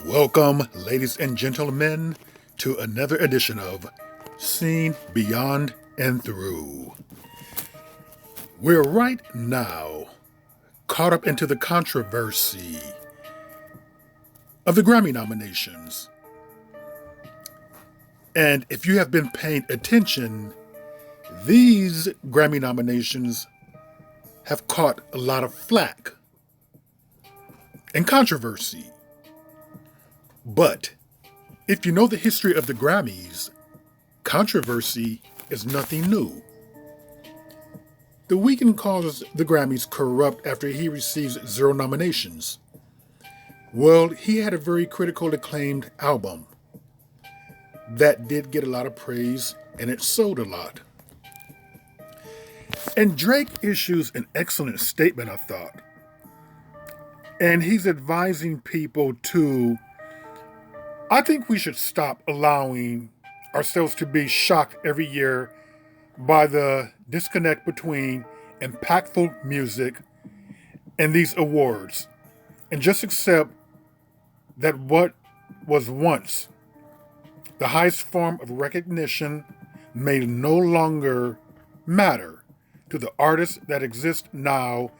Welcome, ladies and gentlemen, to another edition of Seen Beyond and Through. We're right now caught up into the controversy of the Grammy nominations. And if you have been paying attention, these Grammy nominations have caught a lot of flack and controversy. But if you know the history of the Grammys, controversy is nothing new. The Weeknd calls the Grammys corrupt after he receives 0 nominations. Well, he had a very critical acclaimed album that did get a lot of praise and it sold a lot. And Drake issues an excellent statement, I thought. And he's advising people to, I think we should stop allowing ourselves to be shocked every year by the disconnect between impactful music and these awards, and just accept that what was once the highest form of recognition may no longer matter to the artists that exist now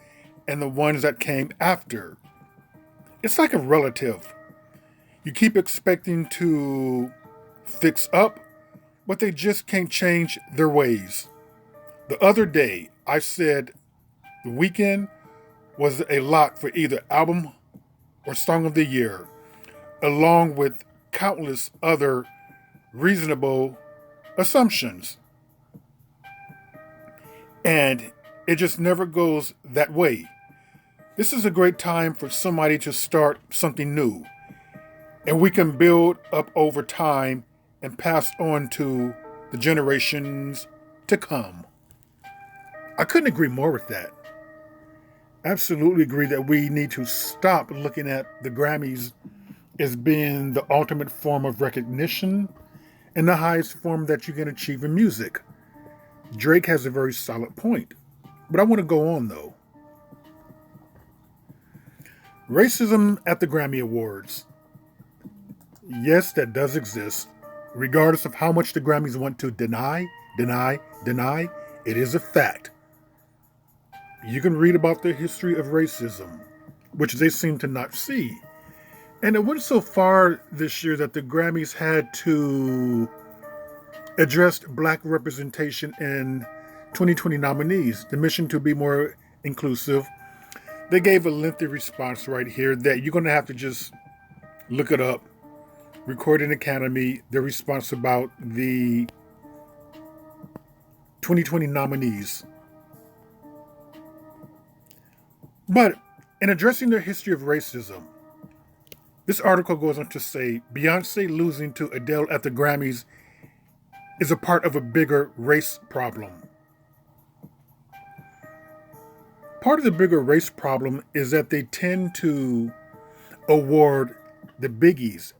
and the ones that came after. It's like a relative. You keep expecting to fix up, but they just can't change their ways. The other day, I said The Weeknd was a lock for either album or song of the year, along with countless other reasonable assumptions. And it just never goes that way. This is a great time for somebody to start something new. And we can build up over time and pass on to the generations to come. I couldn't agree more with that. Absolutely agree that we need to stop looking at the Grammys as being the ultimate form of recognition and the highest form that you can achieve in music. Drake has a very solid point, but I want to go on though. Racism at the Grammy Awards. Yes, that does exist. Regardless of how much the Grammys want to deny, it is a fact. You can read about the history of racism, which they seem to not see. And it went so far this year that the Grammys had to address black representation in 2020 nominees. The mission to be more inclusive. They gave a lengthy response right here that you're going to have to just look it up. Recording Academy, their response about the 2020 nominees. But in addressing their history of racism, this article goes on to say Beyonce losing to Adele at the Grammys is a part of a bigger race problem. Part of the bigger race problem is that they tend to award the biggies,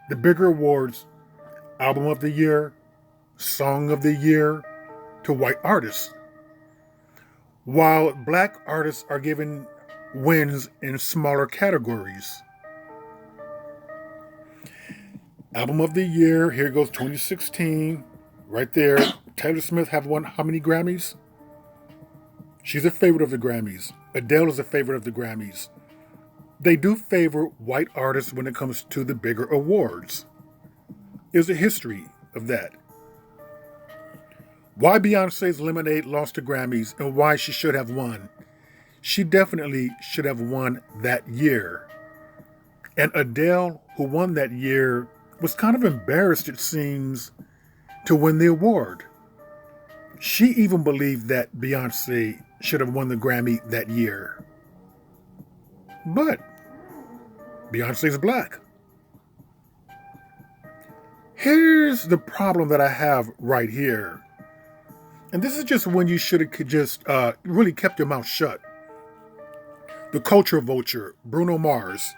the bigger awards, Album of the Year, Song of the Year, to white artists, while black artists are given wins in smaller categories. Album of the Year, here goes 2016, right there. Taylor Swift have won how many Grammys? She's a favorite of the Grammys. Adele is a favorite of the Grammys. They do favor white artists when it comes to the bigger awards. There's a history of that. Why Beyonce's Lemonade lost to Grammys and why she should have won. She definitely should have won that year. And Adele, who won that year, was kind of embarrassed, it seems, to win the award. She even believed that Beyonce should have won the Grammy that year. But Beyonce's black. Here's the problem that I have right here. And this is just when you should have just really kept your mouth shut. The culture vulture, Bruno Mars,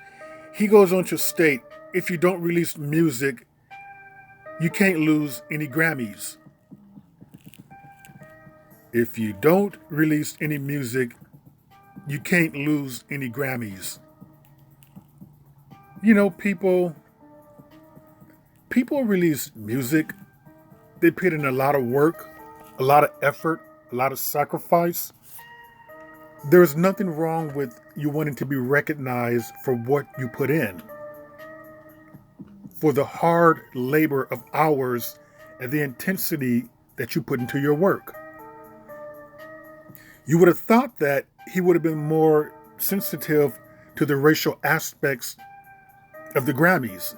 he goes on to state, if you don't release music, you can't lose any Grammys. If you don't release any music, you can't lose any Grammys. people release music. They put in a lot of work, a lot of effort, a lot of sacrifice. There's nothing wrong with you wanting to be recognized for what you put in, for the hard labor of hours and the intensity that you put into your work. You would have thought that he would have been more sensitive to the racial aspects of the Grammys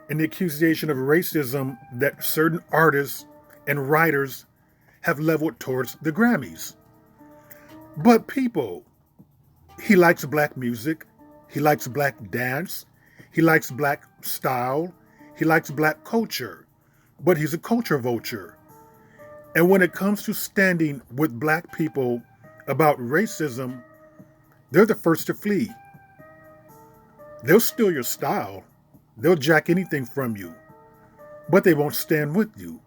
and the accusation of racism that certain artists and writers have leveled towards the Grammys. But people, he likes black music, he likes black dance, he likes black style, he likes black culture, but he's a culture vulture. And when it comes to standing with black people about racism, they're the first to flee. They'll steal your style, they'll jack anything from you, but they won't stand with you.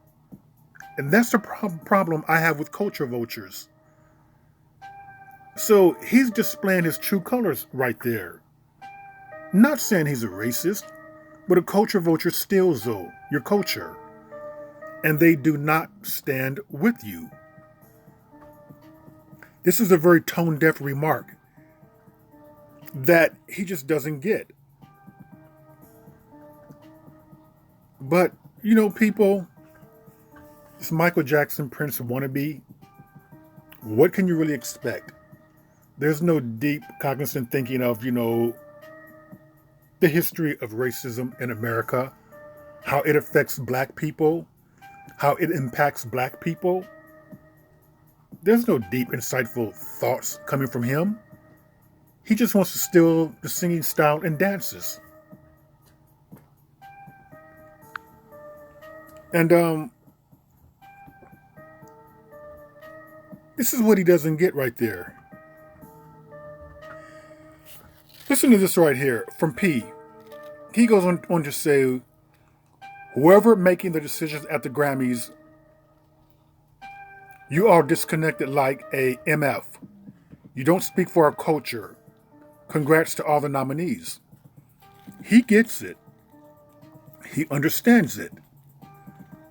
And that's the problem I have with culture vultures. So he's displaying his true colors right there. Not saying he's a racist, but a culture vulture steals, though, your culture. And they do not stand with you. This is a very tone-deaf remark that he just doesn't get. But, people, this Michael Jackson Prince wannabe, what can you really expect? There's no deep, cognizant thinking of, the history of racism in America, how it affects black people, how it impacts black people. There's no deep, insightful thoughts coming from him. He just wants to steal the singing style and dances. And this is what he doesn't get right there. Listen to this right here from P. He goes on to say, whoever making the decisions at the Grammys, you are disconnected like a MF. You don't speak for our culture. Congrats to all the nominees. He gets it. He understands it.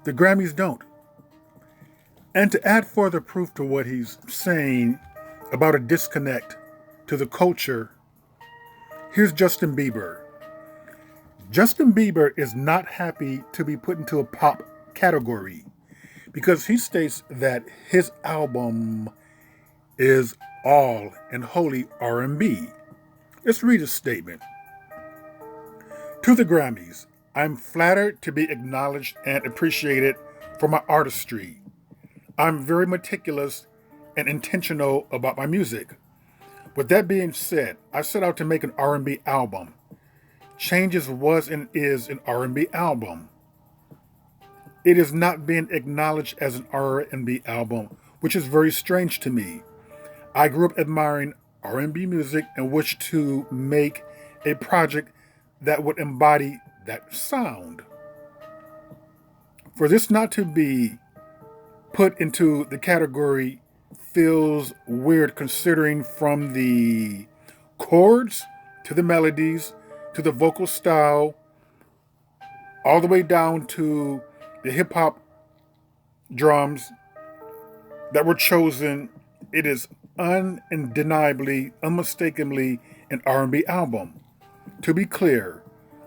The Grammys don't. And to add further proof to what he's saying about a disconnect to the culture, here's Justin Bieber. Justin Bieber is not happy to be put into a pop category because he states that his album is all and wholly R&B. Let's read his statement. To the Grammys, I'm flattered to be acknowledged and appreciated for my artistry. I'm very meticulous and intentional about my music. With that being said, I set out to make an R&B album. Changes was and is an R&B album. It is not being acknowledged as an R&B album, which is very strange to me. I grew up admiring R&B music and wished to make a project that would embody that sound. For this not to be put into the category feels weird, considering from the chords to the melodies to the vocal style all the way down to the hip hop drums that were chosen. It is undeniably, unmistakably an R&B album. To be clear,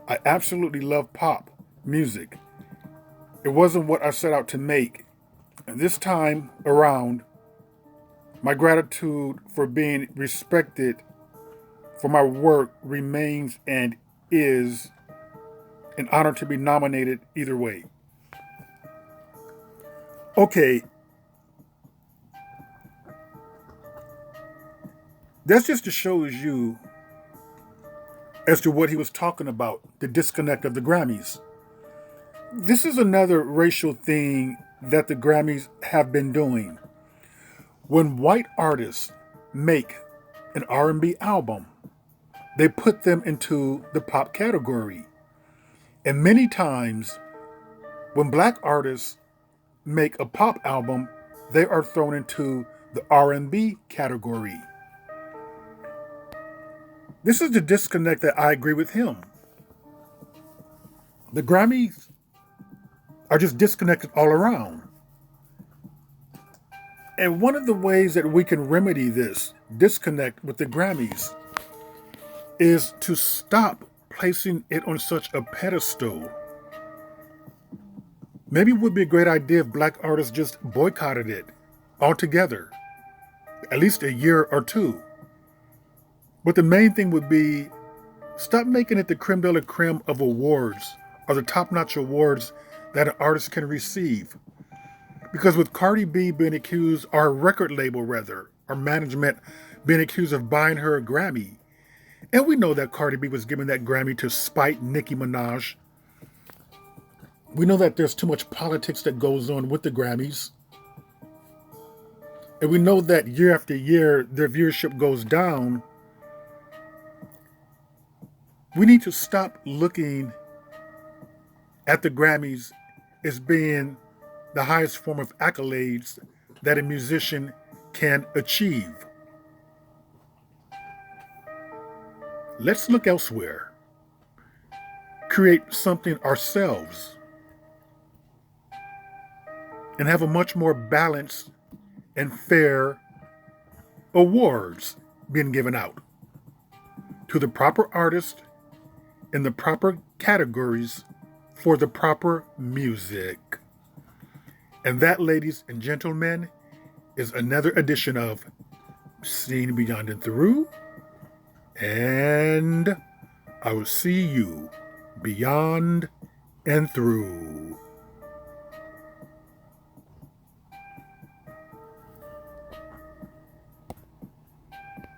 I absolutely love pop music. It wasn't what I set out to make. And this time around, my gratitude for being respected for my work remains and is an honor to be nominated either way. Okay. That's just to show you as to what he was talking about, the disconnect of the Grammys. This is another racial thing that the Grammys have been doing. When white artists make an R&B album, they put them into the pop category. And many times, when black artists make a pop album, they are thrown into the R&B category. This is the disconnect that I agree with him. The Grammys are just disconnected all around. And one of the ways that we can remedy this disconnect with the Grammys is to stop placing it on such a pedestal. Maybe it would be a great idea if black artists just boycotted it altogether, at least a year or two. But the main thing would be stop making it the creme de la creme of awards or the top-notch awards that an artist can receive. Because with Cardi B being accused, or a record label rather, or management being accused of buying her a Grammy, and we know that Cardi B was giving that Grammy to spite Nicki Minaj. We know that there's too much politics that goes on with the Grammys. And we know that year after year, their viewership goes down. We need to stop looking at the Grammys as being the highest form of accolades that a musician can achieve. Let's look elsewhere. Create something ourselves and have a much more balanced and fair awards being given out to the proper artist in the proper categories for the proper music. And that, ladies and gentlemen, is another edition of Seen Beyond and Through. And I will see you beyond and through.